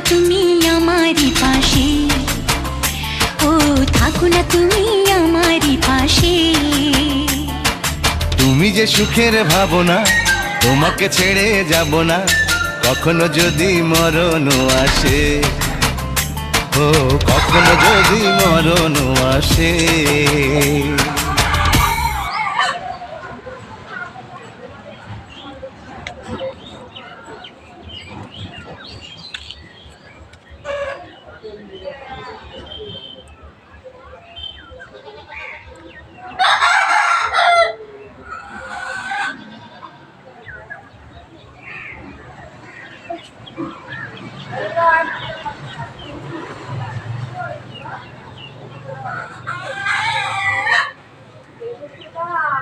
তুমি আমারই পাশে, ও থাকো না তুমি আমারই পাশে। তুমি যে সুখের ভাবনা, তোমাকে ছেড়ে যাব না কখনো যদি মরণ আসে, ও কখনো যদি মরণ আসে। Wow.